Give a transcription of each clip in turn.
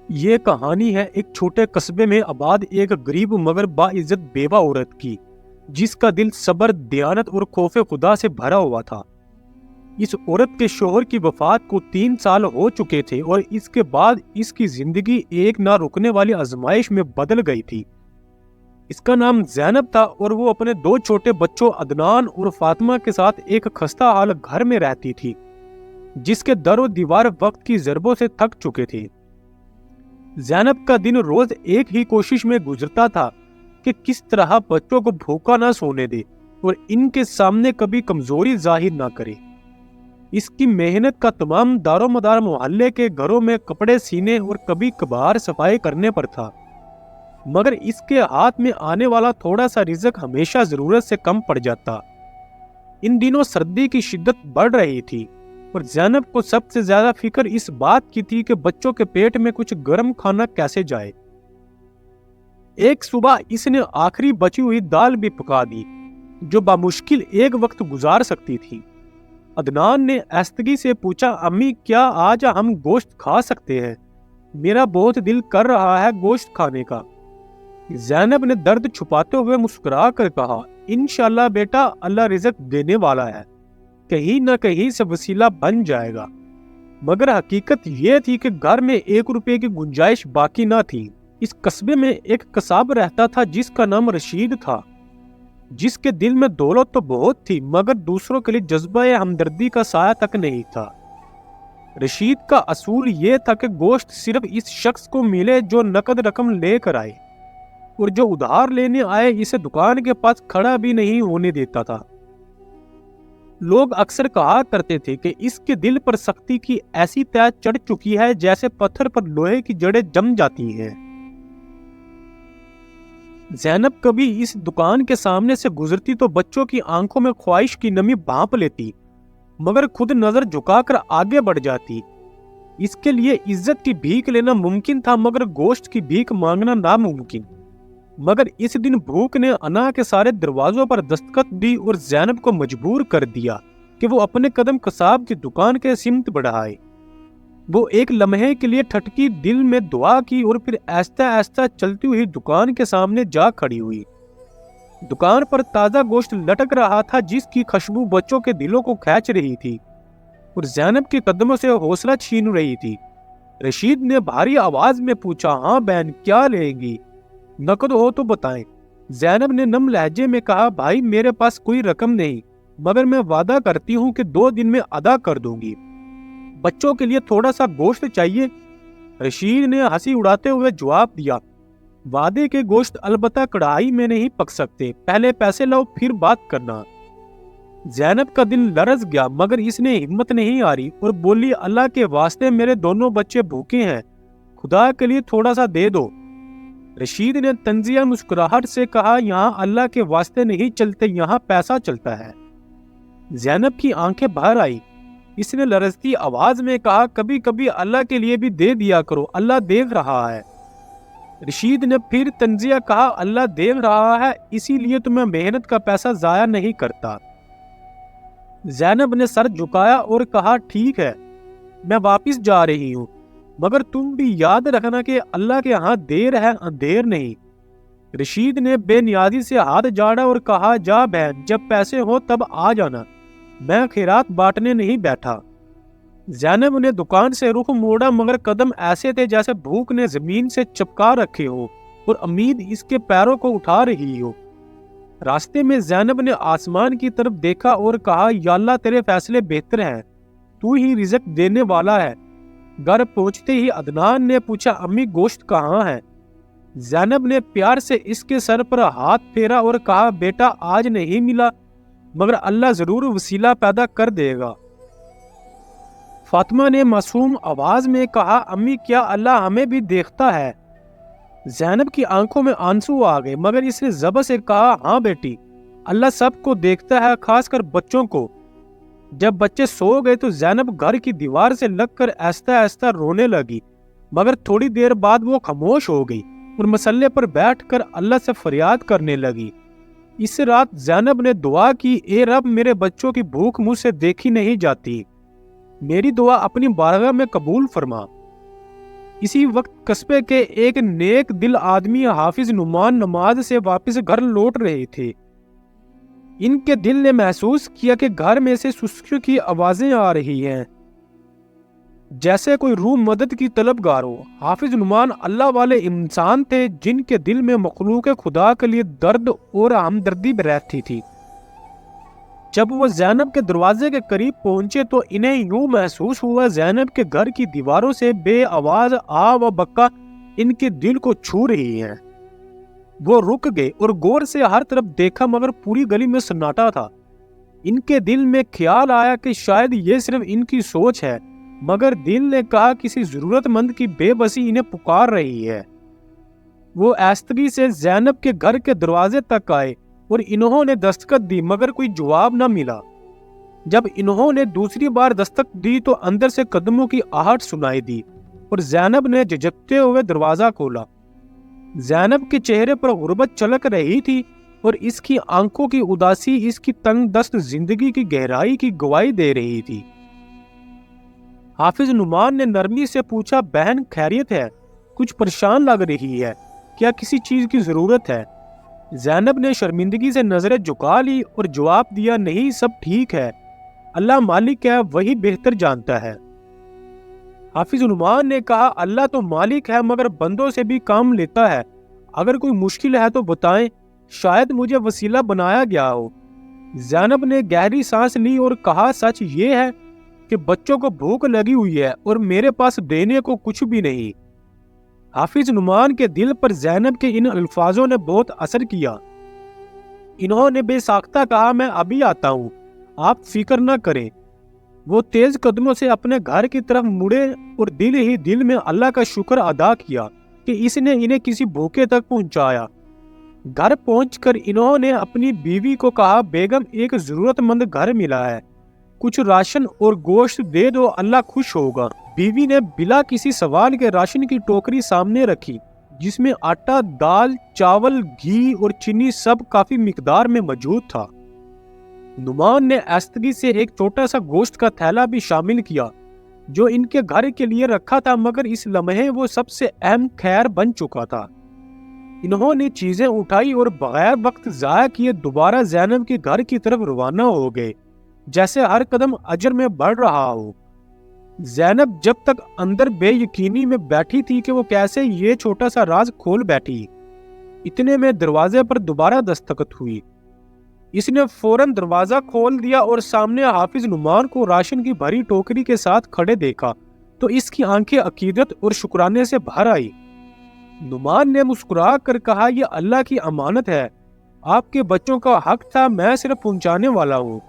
یہ کہانی ہے ایک چھوٹے قصبے میں آباد ایک غریب مگر باعزت بیوہ عورت کی، جس کا دل صبر، دیانت اور خوف خدا سے بھرا ہوا تھا۔ اس عورت کے شوہر کی وفات کو 3 سال ہو چکے تھے اور اس کے بعد اس کی زندگی ایک نہ رکنے والی آزمائش میں بدل گئی تھی۔ اس کا نام زینب تھا اور وہ اپنے 2 چھوٹے بچوں عدنان اور فاطمہ کے ساتھ ایک خستہ حال گھر میں رہتی تھی، جس کے در و دیوار وقت کی ضربوں سے تھک چکے تھے۔ زینب کا دن روز ایک ہی کوشش میں گزرتا تھا کہ کس طرح بچوں کو بھوکا نہ سونے دے اور ان کے سامنے کبھی کمزوری ظاہر نہ کرے۔ اس کی محنت کا تمام دار و مدار محلے کے گھروں میں کپڑے سینے اور کبھی کبھار صفائی کرنے پر تھا، مگر اس کے ہاتھ میں آنے والا تھوڑا سا رزق ہمیشہ ضرورت سے کم پڑ جاتا۔ ان دنوں سردی کی شدت بڑھ رہی تھی اور زینب کو سب سے زیادہ فکر اس بات کی تھی کہ بچوں کے پیٹ میں کچھ گرم کھانا کیسے جائے۔ ایک صبح اس نے آخری بچی ہوئی دال بھی پکا دی جو بامشکل ایک وقت گزار سکتی تھی۔ عدنان نے آہستگی سے پوچھا، امی کیا آج ہم گوشت کھا سکتے ہیں؟ میرا بہت دل کر رہا ہے گوشت کھانے کا۔ زینب نے درد چھپاتے ہوئے مسکرا کر کہا، انشاءاللہ بیٹا، اللہ رزق دینے والا ہے، کہیں نہ کہیں سے وسیلہ بن جائے گا۔ مگر حقیقت یہ تھی کہ گھر میں 1 روپے کی گنجائش باقی نہ تھی۔ اس قصبے میں ایک قصاب رہتا تھا جس کا نام رشید تھا، جس کے دل میں دولت تو بہت تھی مگر دوسروں کے لیے جذبہ ہمدردی کا سایہ تک نہیں تھا۔ رشید کا اصول یہ تھا کہ گوشت صرف اس شخص کو ملے جو نقد رقم لے کر آئے، اور جو ادھار لینے آئے اسے دکان کے پاس کھڑا بھی نہیں ہونے دیتا تھا۔ لوگ اکثر کہا کرتے تھے کہ اس کے دل پر سختی کی ایسی طے چڑھ چکی ہے جیسے پتھر پر لوہے کی جڑیں جم جاتی ہیں۔ زینب کبھی اس دکان کے سامنے سے گزرتی تو بچوں کی آنکھوں میں خواہش کی نمی بھانپ لیتی، مگر خود نظر جھکا کر آگے بڑھ جاتی۔ اس کے لیے عزت کی بھیک لینا ممکن تھا مگر گوشت کی بھیک مانگنا ناممکن۔ مگر اس دن بھوک نے انا کے سارے دروازوں پر دستخط دی اور زینب کو مجبور کر دیا کہ وہ اپنے قدم قصاب کی دکان کے سمت بڑھائے۔ وہ ایک لمحے کے لیے ٹھٹکی، دل میں دعا کی اور پھر آہستہ آہستہ چلتی ہوئی دکان کے سامنے جا کھڑی ہوئی۔ دکان پر تازہ گوشت لٹک رہا تھا جس کی خوشبو بچوں کے دلوں کو کھینچ رہی تھی اور زینب کے قدموں سے حوصلہ چھین رہی تھی۔ رشید نے بھاری آواز میں پوچھا، ہاں بہن، کیا لیں گی؟ نقد ہو تو بتائیں۔ زینب نے نم لہجے میں کہا، بھائی میرے پاس کوئی رقم نہیں، مگر میں وعدہ کرتی ہوں کہ 2 دن میں ادا کر دوں گی۔ بچوں کے لیے تھوڑا سا گوشت چاہیے۔ رشید نے ہنسی اڑاتے ہوئے جواب دیا، وعدے کے گوشت البتہ کڑھائی میں نہیں پک سکتے، پہلے پیسے لاؤ پھر بات کرنا۔ زینب کا دل لرز گیا مگر اس نے ہمت نہیں ہاری اور بولی، اللہ کے واسطے میرے دونوں بچے بھوکے ہیں، خدا کے لیے تھوڑا سا دے دو۔ رشید نے طنزیہ مسکراہٹ سے کہا، یہاں اللہ کے واسطے نہیں چلتے، یہاں پیسہ چلتا ہے۔ زینب کی آنکھیں باہر آئی۔ اس نے لرزتی آواز میں کہا، کبھی کبھی اللہ کے لیے بھی دے دیا کرو، اللہ دیکھ رہا ہے۔ رشید نے پھر طنزیہ کہا، اللہ دیکھ رہا ہے اسی لیے تو میں محنت کا پیسہ ضائع نہیں کرتا۔ زینب نے سر جھکایا اور کہا، ٹھیک ہے، میں واپس جا رہی ہوں، مگر تم بھی یاد رکھنا کہ اللہ کے ہاں دیر ہے اندھیر نہیں۔ رشید نے بے نیازی سے ہاتھ جاڑا اور کہا، جا بہن، جب پیسے ہو تب آ جانا، میں خیرات بانٹنے نہیں بیٹھا۔ زینب نے دکان سے رخ موڑا مگر قدم ایسے تھے جیسے بھوک نے زمین سے چپکا رکھے ہو اور امید اس کے پیروں کو اٹھا رہی ہو۔ راستے میں زینب نے آسمان کی طرف دیکھا اور کہا، یا اللہ تیرے فیصلے بہتر ہیں، تو ہی رزق دینے والا ہے۔ گھر پہنچتے ہی عدنان نے پوچھا، امی گوشت کہاں ہے؟ زینب نے پیار سے اس کے سر پر ہاتھ پھیرا اور کہا، بیٹا آج نہیں ملا مگر اللہ ضرور وسیلہ پیدا کر دے گا۔ فاطمہ نے معصوم آواز میں کہا، امی کیا اللہ ہمیں بھی دیکھتا ہے؟ زینب کی آنکھوں میں آنسو آ گئے مگر اس نے ضبط سے کہا، ہاں بیٹی، اللہ سب کو دیکھتا ہے، خاص کر بچوں کو۔ جب بچے سو گئے تو زینب گھر کی دیوار سے لگ کر آہستہ آہستہ رونے لگی، مگر تھوڑی دیر بعد وہ خاموش ہو گئی اور مسلے پر بیٹھ کر اللہ سے فریاد کرنے لگی۔ اس رات زینب نے دعا کی، اے رب، میرے بچوں کی بھوک مجھ سے دیکھی نہیں جاتی، میری دعا اپنی بارگاہ میں قبول فرما۔ اسی وقت قصبے کے ایک نیک دل آدمی حافظ نعمان نماز سے واپس گھر لوٹ رہے تھے۔ ان کے دل نے محسوس کیا کہ گھر میں سے سسکیوں کی آوازیں آ رہی ہیں، جیسے کوئی روح مدد کی طلبگار ہو۔ حافظ نعمان اللہ والے انسان تھے جن کے دل میں مخلوق خدا کے لیے درد اور ہمدردی رہتی تھی۔ جب وہ زینب کے دروازے کے قریب پہنچے تو انہیں یوں محسوس ہوا زینب کے گھر کی دیواروں سے بے آواز آ و بکا ان کے دل کو چھو رہی ہیں۔ وہ رک گئے اور غور سے ہر طرف دیکھا، مگر پوری گلی میں سناٹا تھا۔ ان کے دل میں خیال آیا کہ شاید یہ صرف ان کی سوچ ہے، مگر دل نے کہا کسی ضرورت مند کی بے بسی انہیں پکار رہی ہے۔ وہ آہستگی سے زینب کے گھر کے دروازے تک آئے اور انہوں نے دستک دی، مگر کوئی جواب نہ ملا۔ جب انہوں نے دوسری بار دستک دی تو اندر سے قدموں کی آہٹ سنائی دی اور زینب نے جھجکتے ہوئے دروازہ کھولا۔ زینب کے چہرے پر غربت چلک رہی تھی اور اس کی آنکھوں کی اداسی اس کی تنگ دست زندگی کی گہرائی کی گواہی دے رہی تھی۔ حافظ نعمان نے نرمی سے پوچھا، بہن خیریت ہے؟ کچھ پریشان لگ رہی ہے، کیا کسی چیز کی ضرورت ہے؟ زینب نے شرمندگی سے نظریں جھکا لی اور جواب دیا، نہیں، سب ٹھیک ہے، اللہ مالک ہے، وہی بہتر جانتا ہے۔ حافظ نعمان نے کہا، اللہ تو مالک ہے مگر بندوں سے بھی کام لیتا ہے، اگر کوئی مشکل ہے تو بتائیں، شاید مجھے وسیلہ بنایا گیا ہو۔ زینب نے گہری سانس لی اور کہا، سچ یہ ہے کہ بچوں کو بھوک لگی ہوئی ہے اور میرے پاس دینے کو کچھ بھی نہیں۔ حافظ نعمان کے دل پر زینب کے ان الفاظوں نے بہت اثر کیا۔ انہوں نے بے ساختہ کہا، میں ابھی آتا ہوں، آپ فکر نہ کریں۔ وہ تیز قدموں سے اپنے گھر کی طرف مڑے اور دل ہی دل میں اللہ کا شکر ادا کیا کہ اس نے انہیں کسی بھوکے تک پہنچایا۔ گھر پہنچ کر انہوں نے اپنی بیوی کو کہا، بیگم ایک ضرورت مند گھر ملا ہے، کچھ راشن اور گوشت دے دو، اللہ خوش ہوگا۔ بیوی نے بلا کسی سوال کے راشن کی ٹوکری سامنے رکھی، جس میں آٹا، دال، چاول، گھی اور چینی سب کافی مقدار میں موجود تھا۔ نعمان نے آہستگی سے ایک چھوٹا سا گوشت کا تھیلا بھی شامل کیا جو ان کے گھر کے لیے رکھا تھا، مگر اس لمحے وہ سب سے اہم خیر بن چکا تھا۔ انہوں نے چیزیں اٹھائی اور بغیر وقت ضائع کیے دوبارہ زینب کے گھر کی طرف روانہ ہو گئے، جیسے ہر قدم اجر میں بڑھ رہا ہو۔ زینب جب تک اندر بے یقینی میں بیٹھی تھی کہ وہ کیسے یہ چھوٹا سا راز کھول بیٹھی، اتنے میں دروازے پر دوبارہ دستک ہوئی۔ اس نے فوراً دروازہ کھول دیا اور سامنے حافظ نعمان کو راشن کی بھری ٹوکری کے ساتھ کھڑے دیکھا تو اس کی آنکھیں عقیدت اور شکرانے سے بھر آئی۔ نعمان نے مسکرا کر کہا، یہ اللہ کی امانت ہے، آپ کے بچوں کا حق تھا، میں صرف پہنچانے والا ہوں۔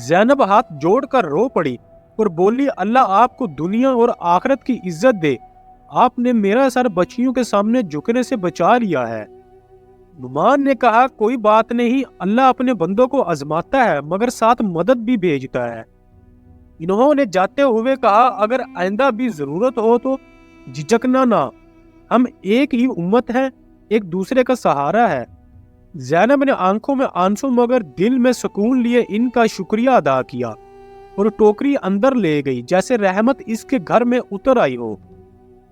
زینب ہاتھ جوڑ کر رو پڑی اور بولی، اللہ آپ کو دنیا اور آخرت کی عزت دے، آپ نے میرا سر بچیوں کے سامنے جھکنے سے بچا لیا ہے۔ نعمان نے کہا، کوئی بات نہیں، اللہ اپنے بندوں کو آزماتا ہے مگر ساتھ مدد بھی بھیجتا ہے۔ انہوں نے جاتے ہوئے کہا، اگر آئندہ بھی ضرورت ہو تو جھجکنا نہ، ہم ایک ہی امت ہیں، ایک دوسرے کا سہارا ہے۔ زینب نے آنکھوں میں آنسو مگر دل میں سکون لیے ان کا شکریہ ادا کیا اور ٹوکری اندر لے گئی جیسے رحمت اس کے گھر میں اتر آئی ہو۔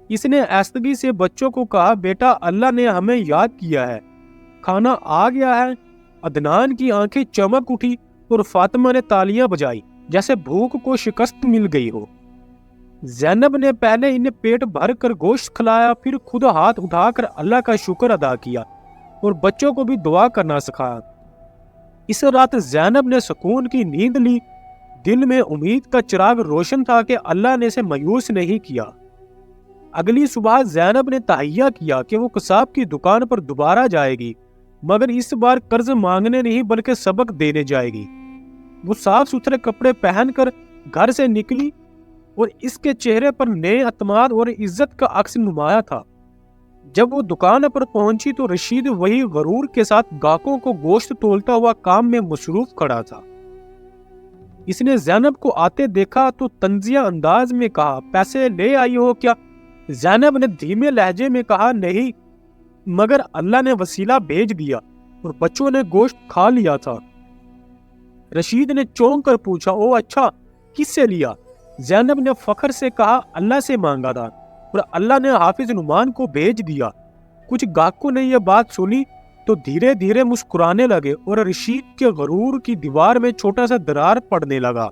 اس نے آہستگی سے بچوں کو کہا، بیٹا اللہ نے ہمیں یاد کیا ہے، کھانا آ گیا ہے۔ عدنان کی آنکھیں چمک اٹھی اور فاطمہ نے تالیاں بجائی جیسے بھوک کو شکست مل گئی ہو۔ زینب نے پہلے انہیں پیٹ بھر کر گوشت کھلایا، پھر خود ہاتھ اٹھا کر اللہ کا شکر ادا کیا اور بچوں کو بھی دعا کرنا سکھایا۔ اس رات زینب نے سکون کی نیند لی، دل میں امید کا چراغ روشن تھا کہ اللہ نے اسے مایوس نہیں کیا۔ اگلی صبح زینب نے تہیہ کیا کہ وہ قصاب کی دکان پر دوبارہ جائے گی، مگر اس بار قرض مانگنے نہیں بلکہ سبق دینے جائے گی۔ وہ صاف ستھرے کپڑے پہن کر گھر سے نکلی اور اس کے چہرے پر نئے اعتماد اور عزت کا عکس نمایاں تھا۔ جب وہ دکان پر پہنچی تو رشید وہی غرور کے ساتھ گاہکوں کو گوشت تولتا ہوا کام میں مصروف کھڑا تھا۔ اس نے زینب کو آتے دیکھا تو طنزیہ انداز میں کہا، پیسے لے آئی ہو کیا؟ زینب نے دھیمے لہجے میں کہا، نہیں، مگر اللہ نے وسیلہ بھیج دیا اور بچوں نے گوشت کھا لیا تھا۔ رشید نے چونک کر پوچھا، او اچھا، کس سے لیا؟ زینب نے فخر سے کہا، اللہ سے مانگا تھا، اور اللہ نے حافظ نعمان کو بھیج دیا۔ کچھ گاہکوں نے یہ بات سنی تو دھیرے دھیرے مسکرانے لگے اور رشید کے غرور کی دیوار میں چھوٹا سا درار پڑنے لگا۔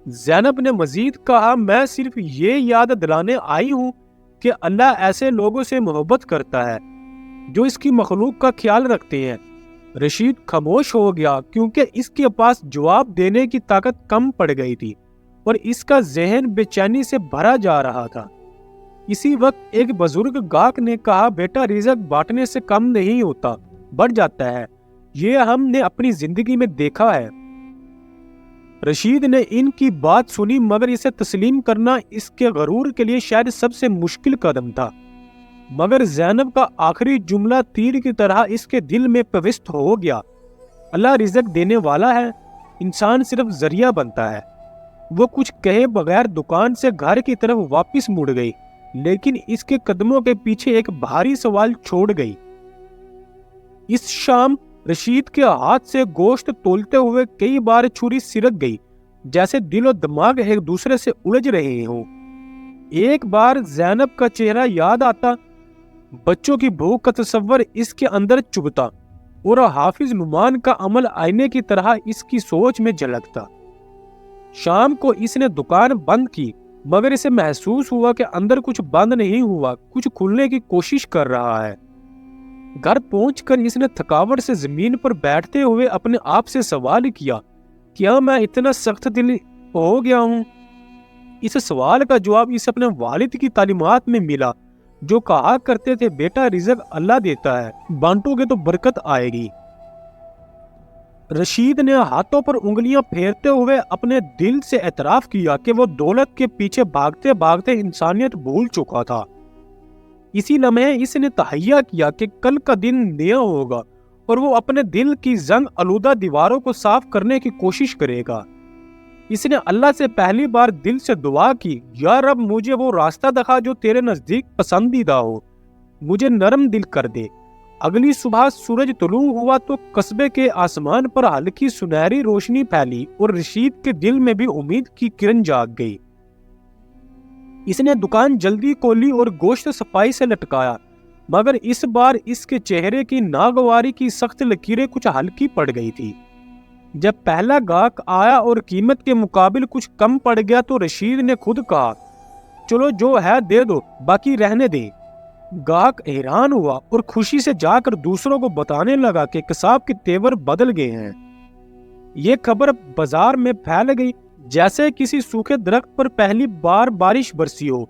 زینب نے مزید کہا، میں صرف یہ یاد دلانے آئی ہوں کہ اللہ ایسے لوگوں سے محبت کرتا ہے جو اس کی مخلوق کا خیال رکھتے ہیں۔ رشید خاموش ہو گیا کیونکہ اس کے پاس جواب دینے کی طاقت کم پڑ گئی تھی اور اس کا ذہن بے چینی سے بھرا جا رہا تھا۔ اسی وقت ایک بزرگ گاہک نے کہا، بیٹا رزق بانٹنے سے کم نہیں ہوتا، بڑھ جاتا ہے، یہ ہم نے اپنی زندگی میں دیکھا ہے۔ رشید نے ان کی بات سنی مگر اسے تسلیم کرنا اس کے غرور کے لیے شاید سب سے مشکل قدم تھا۔ مگر زینب کا آخری جملہ تیر کی طرح اس کے دل میں پیوست ہو گیا۔ اللہ رزق دینے والا ہے، انسان صرف ذریعہ بنتا ہے۔ وہ کچھ کہے بغیر دکان سے گھر کی طرف واپس مڑ گئی، لیکن اس کے قدموں کے پیچھے ایک بھاری سوال چھوڑ گئی۔ اس شام رشید کے ہاتھ سے گوشت تولتے ہوئے کئی بار چھری سرک گئی، جیسے دل و دماغ ایک دوسرے سے الجھ رہے ہوں۔ ایک بار زینب کا چہرہ یاد آتا، بچوں کی بھوک کا تصور اس کے اندر چبھتا اور حافظ نعمان کا عمل آئینے کی طرح اس کی سوچ میں جھلکتا۔ شام کو اس نے دکان بند کی مگر اسے محسوس ہوا کہ اندر کچھ بند نہیں ہوا، کچھ کھلنے کی کوشش کر رہا ہے۔ گھر پہنچ کر اس نے تھکاوٹ سے زمین پر بیٹھتے ہوئے اپنے آپ سے سوال کیا، کیا میں اتنا سخت دل ہو گیا ہوں؟ اس سوال کا جواب اسے اپنے والد کی تعلیمات میں ملا، جو کہا کرتے تھے، بیٹا رزق اللہ دیتا ہے، بانٹو گے تو برکت آئے گی۔ رشید نے ہاتھوں پر انگلیاں پھیرتے ہوئے اپنے دل سے اعتراف کیا کہ وہ دولت کے پیچھے بھاگتے بھاگتے انسانیت بھول چکا تھا۔ اسی لمحے اس نے تہیہ کیا کہ کل کا دن نیا ہوگا اور وہ اپنے دل کی زنگ آلودہ دیواروں کو صاف کرنے کی کوشش کرے گا۔ اس نے اللہ سے پہلی بار دل سے دعا کی، یا رب مجھے وہ راستہ دکھا جو تیرے نزدیک پسندیدہ ہو، مجھے نرم دل کر دے۔ اگلی صبح سورج طلوع ہوا تو قصبے کے آسمان پر ہلکی سنہری روشنی پھیلی اور رشید کے دل میں بھی امید کی کرن جاگ گئی۔ اس نے دکان جلدی کھولی اور گوشت صفائی سے لٹکایا، مگر اس بار اس کے چہرے کی ناگواری کی سخت لکیریں کچھ ہلکی پڑ گئی تھی۔ جب پہلا گاہک آیا اور قیمت کے مقابل کچھ کم پڑ گیا تو رشید نے خود کہا، چلو جو ہے دے دو، باقی رہنے دیں۔ گاہک حیران ہوا اور خوشی سے جا کر دوسروں کو بتانے لگا کہ قصاب کے تیور بدل گئے ہیں۔ یہ خبر بازار میں پھیل گئی جیسے کسی سوکھے درخت پر پہلی بار بارش برسی ہو۔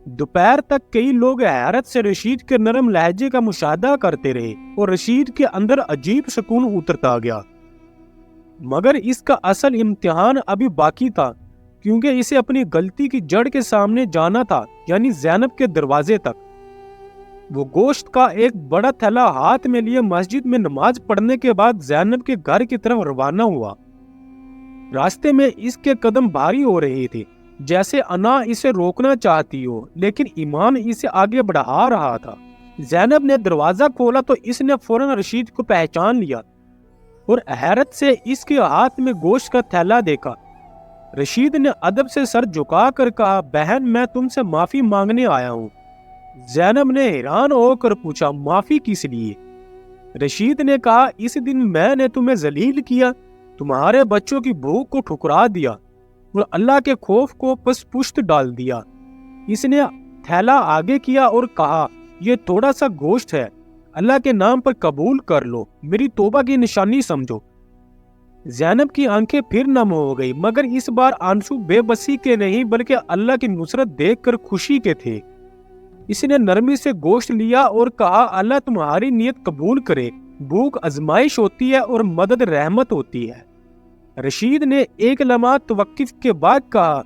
دوپہر تک کئی لوگ حیرت سے رشید کے نرم لہجے کا مشاہدہ کرتے رہے اور رشید کے اندر عجیب سکون اترتا گیا۔ مگر اس کا اصل امتحان ابھی باقی تھا، کیونکہ اسے اپنی غلطی کی جڑ کے سامنے جانا تھا، یعنی زینب کے دروازے تک۔ وہ گوشت کا ایک بڑا تھیلا ہاتھ میں لیے مسجد میں نماز پڑھنے کے بعد زینب کے گھر کی طرف روانہ ہوا۔ راستے میں اس کے قدم بھاری ہو رہے تھے، جیسے انا اسے روکنا چاہتی ہو، لیکن ایمان اسے آگے بڑھا رہا تھا۔ زینب نے دروازہ کھولا تو اس نے فوراً رشید کو پہچان لیا اور حیرت سے اس کے ہاتھ میں گوشت کا تھیلا دیکھا۔ رشید نے ادب سے سر جھکا کر کہا، بہن میں تم سے معافی مانگنے آیا ہوں۔ زینب نے حیران ہو کر پوچھا، معافی کس لیے؟ رشید نے کہا، اس دن میں نے تمہیں ذلیل کیا، تمہارے بچوں کی بھوک کو ٹھکرا دیا اور اللہ کے خوف کو پس پشت ڈال دیا۔ اس نے تھیلا آگے کیا اور کہا، یہ تھوڑا سا گوشت ہے، اللہ کے نام پر قبول کر لو، میری توبہ کی نشانی سمجھو۔ زینب کی آنکھیں پھر نم ہو گئی، مگر اس بار آنسو بے بسی کے نہیں بلکہ اللہ کی نصرت دیکھ کر خوشی کے تھے۔ اس نے نرمی سے گوشت لیا اور کہا، اللہ تمہاری نیت قبول کرے، بھوک آزمائش ہوتی ہے اور مدد رحمت ہوتی ہے۔ رشید نے ایک لمحہ توقف کے بعد کہا،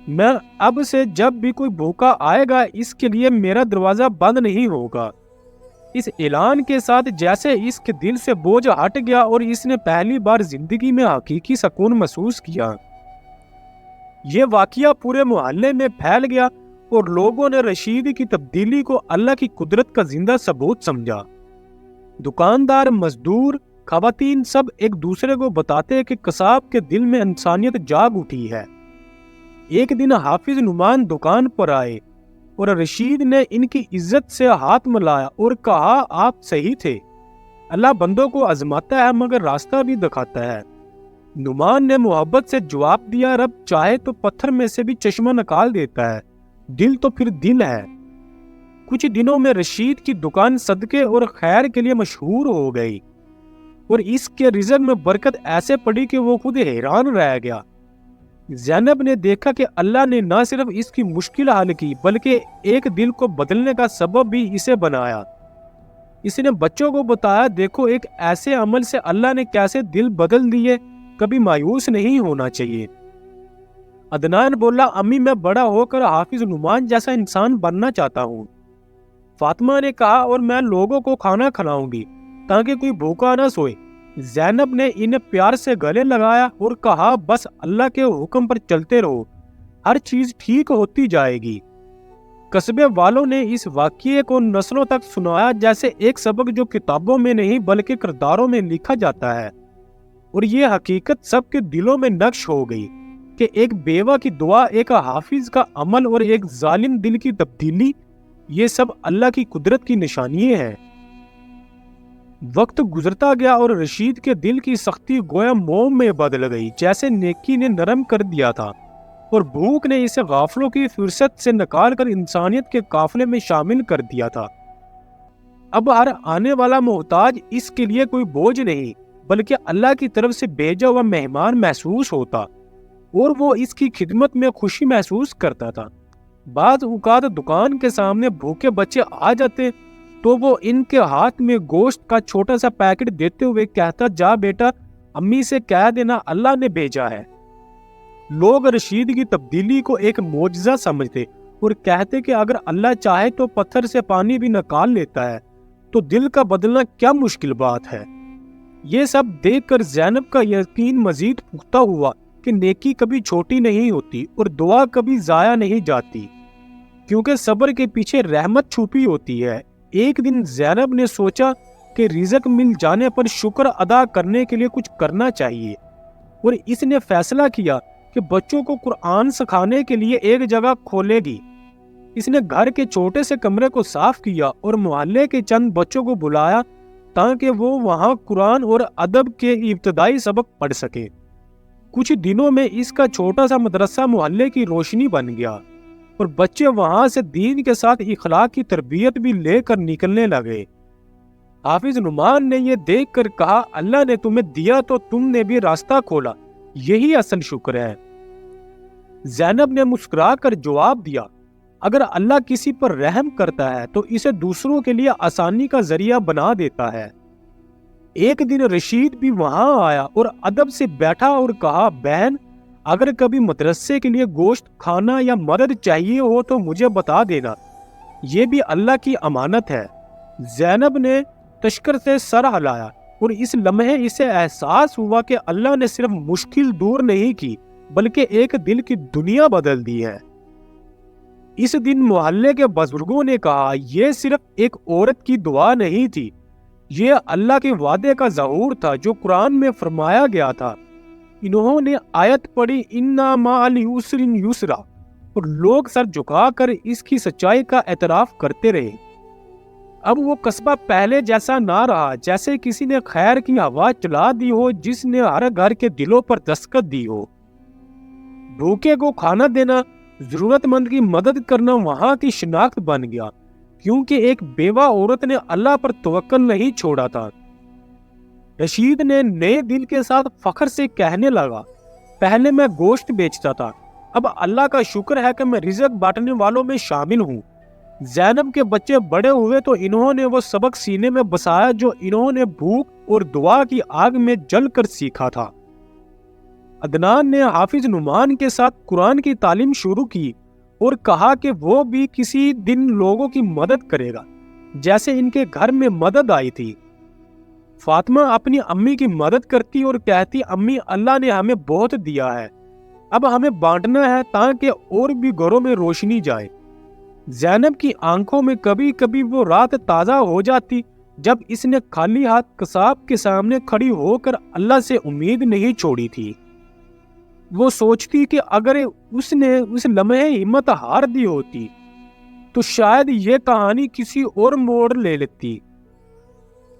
میں اب سے جب بھی کوئی بھوکا آئے گا اس کے لیے میرا دروازہ بند نہیں ہوگا۔ اس اعلان کے ساتھ جیسے اس کے دل سے بوجھ ہٹ گیا اور اس نے پہلی بار زندگی میں حقیقی سکون محسوس کیا۔ یہ واقعہ پورے محلے میں پھیل گیا اور لوگوں نے رشید کی تبدیلی کو اللہ کی قدرت کا زندہ ثبوت سمجھا۔ دکاندار، مزدور، خواتین سب ایک دوسرے کو بتاتے کہ قصاب کے دل میں انسانیت جاگ اٹھی ہے۔ ایک دن حافظ نعمان دکان پر آئے اور رشید نے ان کی عزت سے ہاتھ ملایا اور کہا آپ صحیح تھے، اللہ بندوں کو آزماتا ہے مگر راستہ بھی دکھاتا ہے۔ نعمان نے محبت سے جواب دیا، رب چاہے تو پتھر میں سے بھی چشمہ نکال دیتا ہے، دل تو پھر دل ہے۔ کچھ دنوں میں رشید کی دکان صدقے اور خیر کے لیے مشہور ہو گئی اور اس کے رزق میں برکت ایسے پڑی کہ وہ خود حیران رہ گیا۔ زینب نے دیکھا کہ اللہ نے نہ صرف اس کی مشکل حل کی بلکہ ایک دل کو بدلنے کا سبب بھی اسے بنایا۔ اس نے بچوں کو بتایا، دیکھو ایک ایسے عمل سے اللہ نے کیسے دل بدل دیے، کبھی مایوس نہیں ہونا چاہیے۔ عدنان بولا، امی میں بڑا ہو کر حافظ نعمان جیسا انسان بننا چاہتا ہوں۔ فاطمہ نے کہا، اور میں لوگوں کو کھانا کھلاؤں گی تاکہ کوئی بھوکا نہ سوئے۔ زینب نے انہیں پیار سے گلے لگایا اور کہا، بس اللہ کے حکم پر چلتے رہو، ہر چیز ٹھیک ہوتی جائے گی۔ قصبے والوں نے اس واقعے کو نسلوں تک سنایا جیسے ایک سبق جو کتابوں میں نہیں بلکہ کرداروں میں لکھا جاتا ہے، اور یہ حقیقت سب کے دلوں میں نقش ہو گئی کہ ایک بیوہ کی دعا، ایک حافظ کا عمل اور ایک ظالم دل کی تبدیلی، یہ سب اللہ کی قدرت کی نشانیاں ہیں۔ وقت گزرتا گیا اور رشید کے دل کی سختی گویا موم میں بدل گئی، جیسے نیکی نے نرم کر دیا تھا اور بھوک نے اسے غافلوں کی فرصت سے نکال کر انسانیت کے قافلے میں شامل کر دیا تھا۔ اب ہر آنے والا محتاج اس کے لیے کوئی بوجھ نہیں بلکہ اللہ کی طرف سے بھیجا ہوا مہمان محسوس ہوتا اور وہ اس کی خدمت میں خوشی محسوس کرتا تھا۔ بعض اوقات دکان کے سامنے بھوکے بچے آ جاتے تو وہ ان کے ہاتھ میں گوشت کا چھوٹا سا پیکٹ دیتے ہوئے کہتا، جا بیٹا امی سے کہہ دینا اللہ نے بھیجا ہے۔ لوگ رشید کی تبدیلی کو ایک معجزہ سمجھتے اور کہتے کہ اگر اللہ چاہے تو پتھر سے پانی بھی نکال لیتا ہے تو دل کا بدلنا کیا مشکل بات ہے۔ یہ سب دیکھ کر زینب کا یقین مزید پختہ ہوا کہ نیکی کبھی چھوٹی نہیں ہوتی اور دعا کبھی ضائع نہیں جاتی، کیونکہ صبر کے پیچھے رحمت چھپی ہوتی ہے۔ ایک دن زینب نے سوچا کہ رزق مل جانے پر شکر ادا کرنے کے لیے کچھ کرنا چاہیے، اور اس نے فیصلہ کیا کہ بچوں کو قرآن سکھانے کے لیے ایک جگہ کھولے گی۔ اس نے گھر کے چھوٹے سے کمرے کو صاف کیا اور محلے کے چند بچوں کو بلایا تاکہ وہ وہاں قرآن اور ادب کے ابتدائی سبق پڑھ سکیں۔ کچھ دنوں میں اس کا چھوٹا سا مدرسہ محلے کی روشنی بن گیا اور بچے وہاں سے دین کے ساتھ اخلاق کی تربیت بھی لے کر نکلنے لگے۔ حافظ نعمان نے یہ دیکھ کر کہا، اللہ نے تمہیں دیا تو تم نے بھی راستہ کھولا، یہی اصل شکر ہے۔ زینب نے مسکرا کر جواب دیا، اگر اللہ کسی پر رحم کرتا ہے تو اسے دوسروں کے لیے آسانی کا ذریعہ بنا دیتا ہے۔ ایک دن رشید بھی وہاں آیا اور ادب سے بیٹھا اور کہا، بہن اگر کبھی مدرسے کے لیے گوشت کھانا یا مدد چاہیے ہو تو مجھے بتا دینا، یہ بھی اللہ کی امانت ہے۔ زینب نے تشکر سے سر ہلایا اور اس لمحے اسے احساس ہوا کہ اللہ نے صرف مشکل دور نہیں کی بلکہ ایک دل کی دنیا بدل دی ہے۔ اس دن محلے کے بزرگوں نے کہا، یہ صرف ایک عورت کی دعا نہیں تھی، یہ اللہ کے وعدے کا ظہور تھا جو قرآن میں فرمایا گیا تھا۔ انہوں نے آیت پڑھی، اِنَّ مَعَ الْعُسْرِ یُسْرًا، اور لوگ سر جھکا کر اس کی سچائی کا اعتراف کرتے رہے۔ اب وہ قصبہ پہلے جیسا نہ رہا، جیسے کسی نے خیر کی ہوا چلا دی ہو جس نے ہر گھر کے دلوں پر دستخط دی ہو۔ بھوکے کو کھانا دینا، ضرورت مند کی مدد کرنا وہاں کی شناخت بن گیا، کیونکہ ایک بیوہ عورت نے اللہ پر توکل نہیں چھوڑا تھا۔ رشید نے نئے دل کے ساتھ فخر سے کہنے لگا، پہلے میں گوشت بیچتا تھا، اب اللہ کا شکر ہے کہ میں رزق بانٹنے والوں میں شامل ہوں۔ زینب کے بچے بڑے ہوئے تو انہوں نے وہ سبق سینے میں بسایا جو انہوں نے بھوک اور دعا کی آگ میں جل کر سیکھا تھا۔ عدنان نے حافظ نعمان کے ساتھ قرآن کی تعلیم شروع کی اور کہا کہ وہ بھی کسی دن لوگوں کی مدد کرے گا جیسے ان کے گھر میں مدد آئی تھی۔ فاطمہ اپنی امی کی مدد کرتی اور کہتی، امی اللہ نے ہمیں بہت دیا ہے، اب ہمیں بانٹنا ہے تاکہ اور بھی گھروں میں روشنی جائے۔ زینب کی آنکھوں میں کبھی کبھی وہ رات تازہ ہو جاتی جب اس نے خالی ہاتھ قصاب کے سامنے کھڑی ہو کر اللہ سے امید نہیں چھوڑی تھی۔ وہ سوچتی کہ اگر اس نے اس لمحے ہمت ہار دی ہوتی تو شاید یہ کہانی کسی اور موڑ لے لیتی،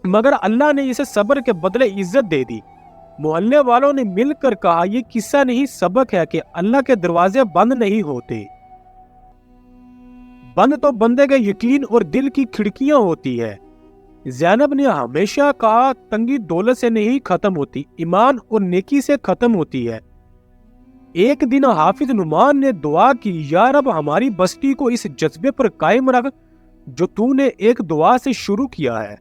مگر اللہ نے اسے صبر کے بدلے عزت دے دی۔ محلے والوں نے مل کر کہا، یہ قصہ نہیں سبق ہے کہ اللہ کے دروازے بند نہیں ہوتے، بند تو بندے کے یقین اور دل کی کھڑکیاں ہوتی ہے۔ زینب نے ہمیشہ کہا، تنگی دولت سے نہیں ختم ہوتی، ایمان اور نیکی سے ختم ہوتی ہے۔ ایک دن حافظ نعمان نے دعا کی، یا رب ہماری بستی کو اس جذبے پر قائم رکھ جو تو نے ایک دعا سے شروع کیا ہے۔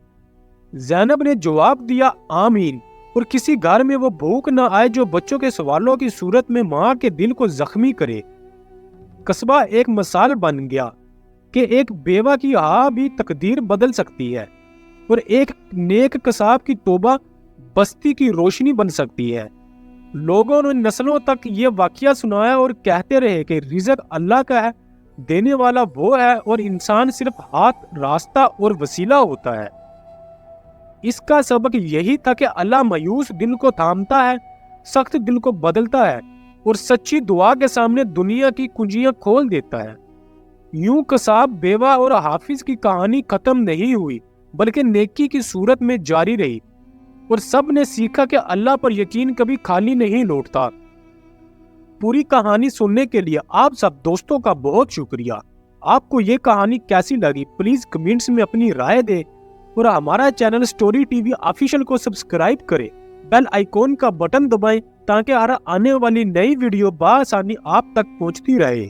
زینب نے جواب دیا، آمین۔ اور کسی گھر میں وہ بھوک نہ آئے جو بچوں کے سوالوں کی صورت میں ماں کے دل کو زخمی کرے۔ قصبہ ایک مثال بن گیا کہ ایک بیوہ کی ہاں بھی تقدیر بدل سکتی ہے، اور ایک نیک قصاب کی توبہ بستی کی روشنی بن سکتی ہے۔ لوگوں نے نسلوں تک یہ واقعہ سنایا اور کہتے رہے کہ رزق اللہ کا ہے، دینے والا وہ ہے، اور انسان صرف ہاتھ، راستہ اور وسیلہ ہوتا ہے۔ اس کا سبق یہی تھا کہ اللہ مایوس دل کو تھامتا ہے، سخت دل کو بدلتا ہے، اور سچی دعا کے سامنے دنیا کی کنجیاں کھول دیتا ہے۔ یوں قصاب، بیوہ اور حافظ کی کہانی ختم نہیں ہوئی، بلکہ نیکی کی صورت میں جاری رہی، اور سب نے سیکھا کہ اللہ پر یقین کبھی خالی نہیں لوٹتا۔ پوری کہانی سننے کے لیے آپ سب دوستوں کا بہت شکریہ۔ آپ کو یہ کہانی کیسی لگی پلیز کمنٹس میں اپنی رائے دیں، اور ہمارا channel story T V official کو سبسکرائب کریں، بیل آئیکن کا بٹن دبائیں تاکہ ہر آنے والی نئی ویڈیو بآسانی آپ تک پہنچتی رہے۔